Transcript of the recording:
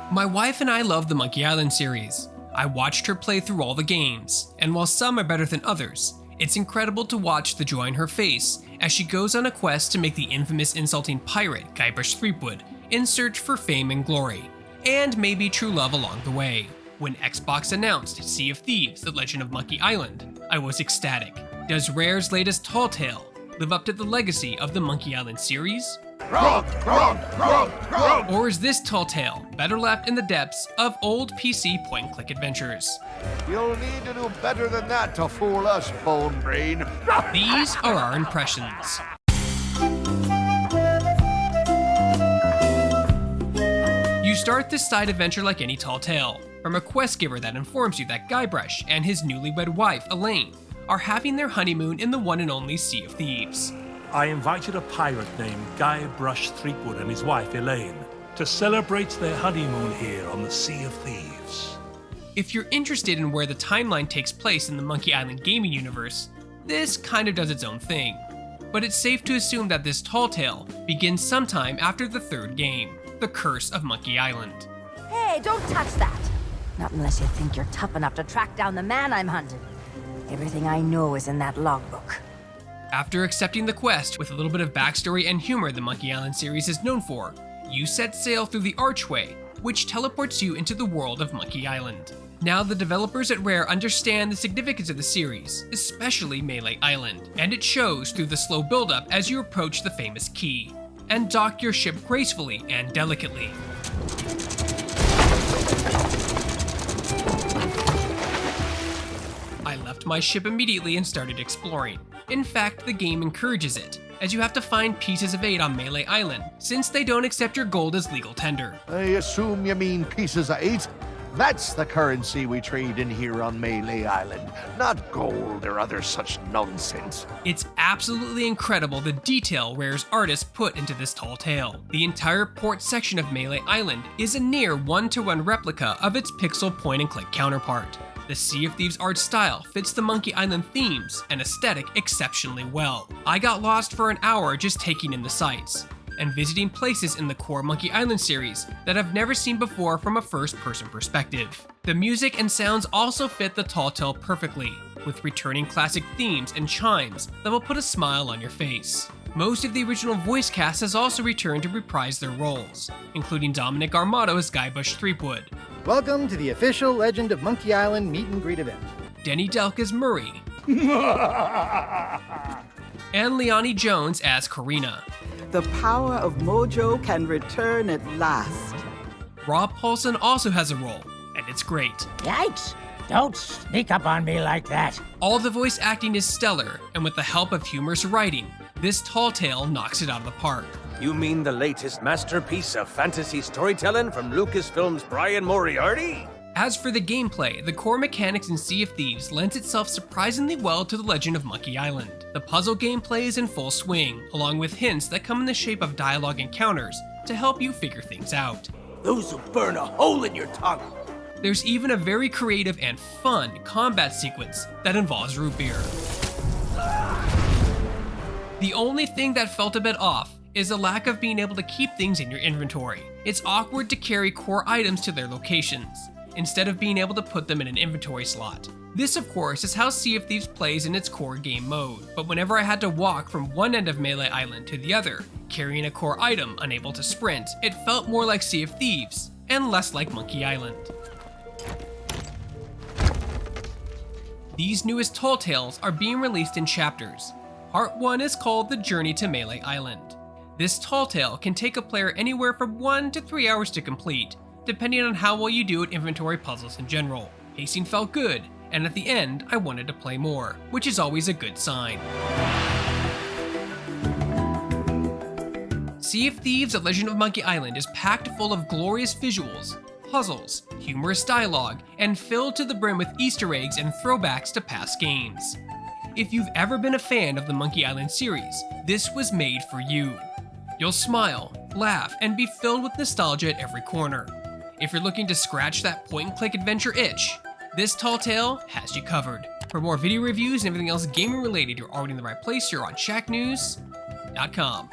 My wife and I love the Monkey Island series. I watched her play through all the games, and while some are better than others, it's incredible to watch the joy in her face as she goes on a quest to make the infamous insulting pirate Guybrush Threepwood in search for fame and glory, and maybe true love along the way. When Xbox announced Sea of Thieves: The Legend of Monkey Island, I was ecstatic. Does Rare's latest Tall Tale live up to the legacy of the Monkey Island series? Or is this Tall Tale better left in the depths of old PC point-and-click adventures? You'll need to do better than that to fool us, Bone Brain. These are our impressions. You start this side adventure like any Tall Tale, from a quest giver that informs you that Guybrush and his newlywed wife, Elaine, are having their honeymoon in the one and only Sea of Thieves. I invited a pirate named Guybrush Threepwood and his wife, Elaine, to celebrate their honeymoon here on the Sea of Thieves. If you're interested in where the timeline takes place in the Monkey Island gaming universe, this kind of does its own thing. But it's safe to assume that this Tall Tale begins sometime after the third game, The Curse of Monkey Island. Hey, don't touch that! Not unless you think you're tough enough to track down the man I'm hunting. Everything I know is in that logbook. After accepting the quest with a little bit of backstory and humor the Monkey Island series is known for, you set sail through the archway, which teleports you into the world of Monkey Island. Now the developers at Rare understand the significance of the series, especially Melee Island, and it shows through the slow build-up as you approach the famous key, and dock your ship gracefully and delicately. I left my ship immediately and started exploring. In fact, the game encourages it, as you have to find pieces of 8 on Melee Island, since they don't accept your gold as legal tender. I assume you mean pieces of 8? That's the currency we trade in here on Melee Island, not gold or other such nonsense. It's absolutely incredible the detail Rare's artists put into this Tall Tale. The entire port section of Melee Island is a near one-to-one replica of its pixel point-and-click counterpart. The Sea of Thieves art style fits the Monkey Island themes and aesthetic exceptionally well. I got lost for an hour just taking in the sights, and visiting places in the core Monkey Island series that I've never seen before from a first-person perspective. The music and sounds also fit the Tall Tale perfectly, with returning classic themes and chimes that will put a smile on your face. Most of the original voice cast has also returned to reprise their roles, including Dominic Armato as Guybrush Threepwood, Welcome to the official Legend of Monkey Island meet and greet event. Denny Delk as Murray, and Leonie Jones as Karina. The power of Mojo can return at last. Rob Paulson also has a role, and it's great. Yikes! Don't sneak up on me like that. All the voice acting is stellar, and with the help of humorous writing, this Tall Tale knocks it out of the park. You mean the latest masterpiece of fantasy storytelling from Lucasfilm's Brian Moriarty? As for the gameplay, the core mechanics in Sea of Thieves lends itself surprisingly well to the Legend of Monkey Island. The puzzle gameplay is in full swing, along with hints that come in the shape of dialogue encounters to help you figure things out. Those who burn a hole in your tongue. There's even a very creative and fun combat sequence that involves root beer. The only thing that felt a bit off is the lack of being able to keep things in your inventory. It's awkward to carry core items to their locations, instead of being able to put them in an inventory slot. This, of course, is how Sea of Thieves plays in its core game mode, but whenever I had to walk from one end of Melee Island to the other, carrying a core item unable to sprint, it felt more like Sea of Thieves, and less like Monkey Island. These newest Tall Tales are being released in chapters. Part 1 is called The Journey to Melee Island. This Tall Tale can take a player anywhere from 1 to 3 hours to complete, depending on how well you do at inventory puzzles in general. Pacing felt good, and at the end, I wanted to play more, which is always a good sign. Sea of Thieves: A Legend of Monkey Island is packed full of glorious visuals, puzzles, humorous dialogue, and filled to the brim with Easter eggs and throwbacks to past games. If you've ever been a fan of the Monkey Island series, this was made for you. You'll smile, laugh, and be filled with nostalgia at every corner. If you're looking to scratch that point-and-click adventure itch, this Tall Tale has you covered. For more video reviews and everything else gaming related, you're already in the right place. You're on Shacknews.com.